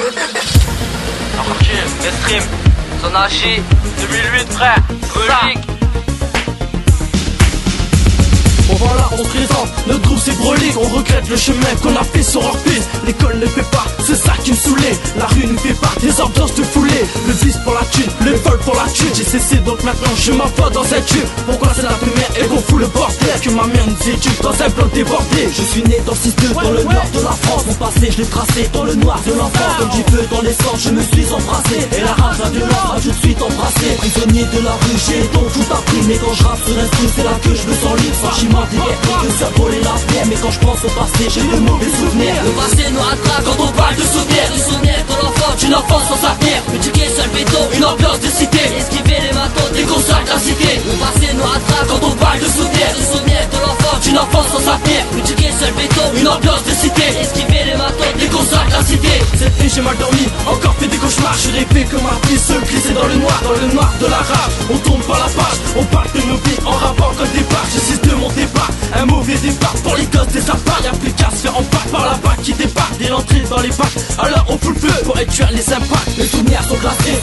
Quartier, mainstream, Sonachi, 2008 frère, relique. Bon voilà, on présente, notre groupe c'est Brolique. On regrette le chemin qu'on a fait sur hors piste. L'école ne fait pas, c'est ça qui me saoulait. La rue ne fait pas, des ambiances de foulée. Le vice pour la thune, le vol pour la thune. J'ai cessé donc maintenant je m'envoie dans un tube. Pourquoi c'est la première et qu'on fout le bordel? Que ma mère nous éduque dans un bloc débordé. Je suis né dans le 6-2 dans le nord de la France. Mon passé je l'ai tracé dans le noir de l'enfance. Comme du feu dans l'essence je me suis embrassé. Et la rage, la violence m'a tout de suite embrassé. Prisonnier de la rue, j'ai donc tout appris. Mais quand je rappe sur un style, c'est là que je me sens libre. Sentiment de survoler l'avenir. Mais quand je pense au passé, j'ai de mauvais souvenirs. Le passé nous rattrape quand on parle de souvenirs. Du souvenir de l'enfant, d'une enfance sans avenir. Éduqué seul béton, une ambiance de cité. Esquiver les matons, déconstruire la cité. Le passé nous rattrape quand on parle de souvenirs. Du souvenir de l'enfant, d'une enfance sans avenir. Éduqué seul béton, une ambiance de cité. Esquiver les matons, déconstruire la cité. Cette nuit j'ai mal dormi, encore fait des cauchemars. Je rêvé que ma vie se glissait dans le noir de la rage. On tourne pas la page, on parle de nos vies en rapport comme départ. J'essaie de mon départ, un mauvais départ pour les gosses des apparts. Y'a plus qu'à se faire en part par la bac qui débarque. Dès l'entrée dans les bacs, alors on fout le feu pour étudier les impacts. Les souvenirs sont glacés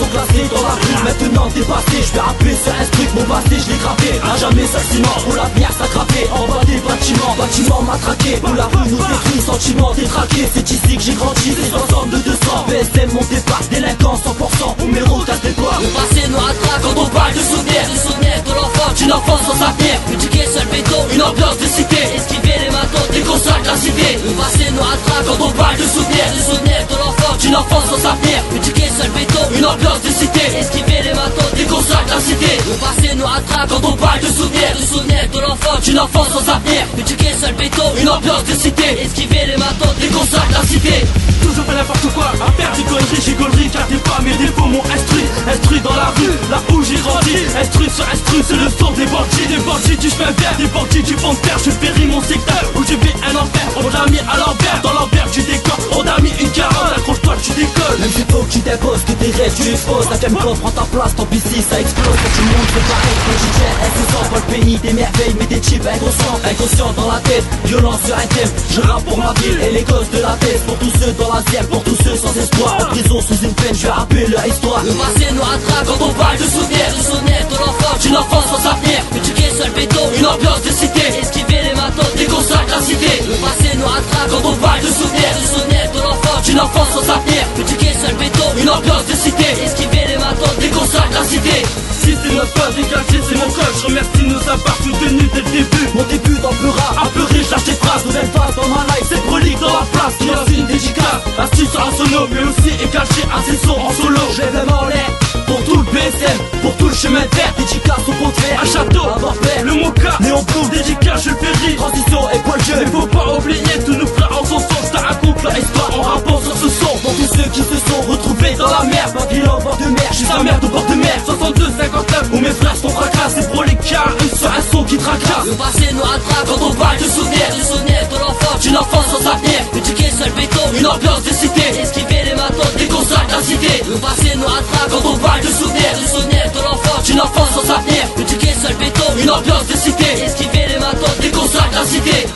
dans la rue. Maintenant dépassé, je vais rapper sur un truc. Mon passé je l'ai gravé, à jamais ça ciment. Pour l'avenir ça gravé, en bas des bâtiments matraqués. Où la rue nous détruit, sentiments détraqués. C'est ici que j'ai grandi, c'est ensemble de 200. PSM mon départ, délinquant 100%. Numéro 4 des bois. Le passé nous rattrape quand on parle de souvenirs. Du souvenir de l'enfant, d'une enfance sans avenir. Éduqué seul béton, une ambiance de cité. Esquiver les matons, déconstruire la cité. Le passé nous rattrape quand on parle de souvenirs. Du souvenir de l'enfant, d'une enfance sans avenir. Éduqué seul béton, une ambiance de cité. Esquiver les matons, déconstruire la cité. Le passé nous rattrape quand on parle de souvenirs. Du souvenir de l'enfant, d'une enfance sans avenir. Éduqué seul béton, une ambiance de cité. Esquiver les matons, déconstruire la cité. Toujours fait n'importe quoi, à faire des conneries, j'ai gaulerie, car t'es pas mes défauts m'ont instruit dans la rue, là où j'ai grandi. Instruit sur instruit, c'est le son des bandits du chemin vert, des bandits du fond de terre. Je péris mon secteur, où je vis un enfer. On l'a mis à l'envers, dans l'envers du décor. On a mis une carotte, accroche-toi, tu décolles. Même c'est faut que tu t'imposes, que tes rêves tu exposes. La femme prend ta place, tant pis si ça explose. Quand tout le monde fait pareil, quand j'y tiens, elle se sent pas le pays des merveilles. Mais des chips inconscients dans la tête, violence sur un thème. Je rappe pour ma ville et les gosses de la tête. Pour tous ceux dans la zième, pour tous ceux sans espoir. En prison sous une peine, je vais rappeler leur histoire. Le passé nous rattrape quand on parle de souvenirs. Du souvenir de l'enfant, d'une enfance sans avenir. Éduqué seul béton, une ambiance de cité. Esquiver les matons, déconstruire la cité. Le passé nous rattrape quand on parle de souvenirs. Du souvenir de l'enfant, d'une enfance sans avenir. Éduqué seul béton, une ambiance de cité. Esquiver les matons, déconstruire la cité. Si c'est notre part dégagé, c'est mon code. Je remercie nos apparts soutenus dès le début. Mon début dans le peurat, Apeuré, je lâche des phrases. nouvelle phase dans ma life. C'est Brolique dans la place, qui lance une dédicace. Assis sur un sono, mais aussi est caché à ses sons en solo. Je lève la main en l'air Pour tout le BSM, pour tout le chemin de fer. dédicace au contraire. Un château, Avoir peur, le mocha, Néon Blue, dédicace, je le péris. transition et poil Mais jeune. faut pas oublier tous nos frères en son sens. Ça raconte leur histoire en rapport sur ce son. Pour tous ceux qui se sont retrouvés dans la merde. Ma ville en bord de mer, Je suis sa mère au bord de mer. 62, 59, où mes frères sont fracassés. C'est Brolique qui arrive sur un son qui tracasse. Le passé nous rattrape quand on parle de souvenirs. Du souvenir de l'enfant, d'une enfance sans avenir. Éduqué seul béton, une ambiance de cité. Esquiver les matons, déconstruire la cité. Le passé nous rattrape quand on parle de souvenirs. Du souvenir de l'enfant, d'une enfance sans avenir. Éduqué seul béton, une ambiance de cité. Esquiver les matons, déconstruire la cité.